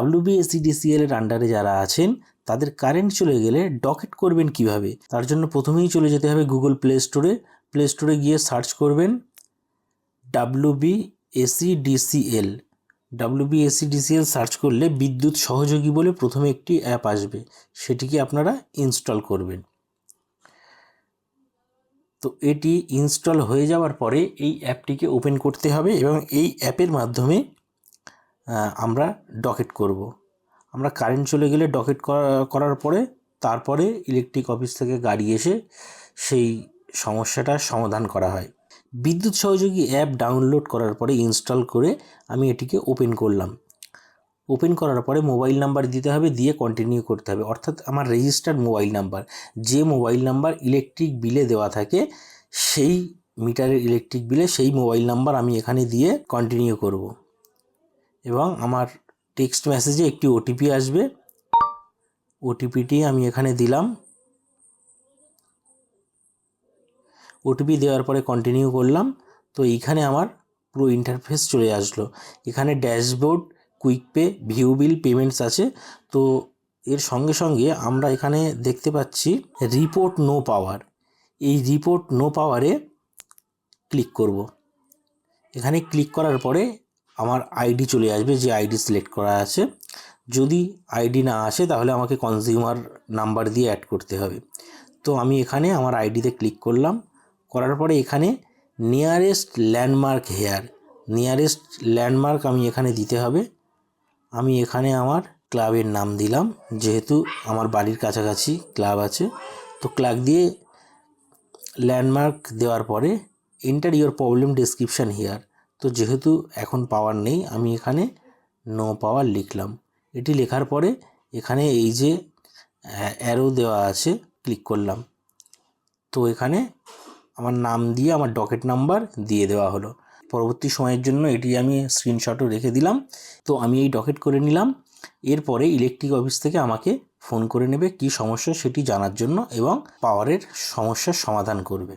WBSEDCL এর আন্ডারে যারা আছেন তাদের কারেন্ট চলে গেলে ডকেট করবেন কিভাবে, তার জন্য প্রথমেই চলে যেতে হবে গুগল প্লে স্টোরে গিয়ে সার্চ করবেন WBSEDCL সার্চ করলে বিদ্যুৎ সহযোগী বলে প্রথমে একটি অ্যাপ আসবে, সেটিকে আপনারা ইনস্টল করবেন। তো এটি ইনস্টল হয়ে যাওয়ার পরে এই অ্যাপটিকে ওপেন করতে হবে এবং এই অ্যাপের মাধ্যমে আমরা ডকেট করব। আমরা কারেন্ট চলে গেলে ডকেট করার পরে তারপরে ইলেকট্রিক অফিস থেকে গাড়ি এসে সেই সমস্যাটার সমাধান করা হয়। বিদ্যুৎ সহযোগী অ্যাপ ডাউনলোড করার পরে ইনস্টল করে আমি এটিকে ওপেন করলাম। ওপেন করার পরে মোবাইল নাম্বার দিতে হবে, দিয়ে কন্টিনিউ করতে হবে, অর্থাৎ আমার রেজিস্টার্ড মোবাইল নাম্বার, যে মোবাইল নাম্বার ইলেকট্রিক বিলে দেওয়া থাকে সেই মিটারের ইলেকট্রিক বিলে সেই মোবাইল নাম্বার আমি এখানে দিয়ে কন্টিনিউ করব। এবং আমার টেক্সট মেসেজে একটি ওটিপি আসবে, ওটিপিটি আমি এখানে দিলাম। ওটিপি দেওয়ার পরে কন্টিনিউ করলাম। তো এইখানে আমার পুরো ইন্টারফেস চলে আসলো। এখানে ড্যাশবোর্ড, কুইক পে, ভিউ বিল, পেমেন্টস আছে। তো এর সঙ্গে সঙ্গে আমরা এখানে দেখতে পাচ্ছি রিপোর্ট নো পাওয়ার। এই রিপোর্ট নো পাওয়ারে ক্লিক করব। এখানে ক্লিক করার পরে আমার আইডি চলে আসবে, যে আইডি সিলেক্ট করা আছে। যদি আইডি না আসে তাহলে আমাকে কনজিউমার নাম্বার দিয়ে অ্যাড করতে হবে। তো আমি এখানে আমার আইডিতে ক্লিক করলাম। করার পরে এখানে নিয়ারেস্ট ল্যান্ডমার্ক আমি এখানে দিতে হবে। আমি এখানে আমার ক্লাবের নাম দিলাম, যেহেতু আমার বাড়ির কাছাকাছি ক্লাব আছে। তো ক্লাব দিয়ে ল্যান্ডমার্ক দেওয়ার পরে enter your problem description here. তো যেহেতু এখন পাওয়ার নেই, আমি এখানে নো পাওয়ার লিখলাম। এটি লেখার পরে এখানে এই যে অ্যারো দেওয়া আছে ক্লিক করলাম। তো এখানে আমার নাম দিয়ে আমার ডকেট নাম্বার দিয়ে দেওয়া হলো। পরবর্তী সময়ের জন্য এটি আমি স্ক্রিনশটও রেখে দিলাম। তো আমি এই ডকেট করে নিলাম। এরপরে ইলেকট্রিক অফিস থেকে আমাকে ফোন করে নেবে কি সমস্যা সেটি জানার জন্য এবং পাওয়ারের সমস্যার সমাধান করবে।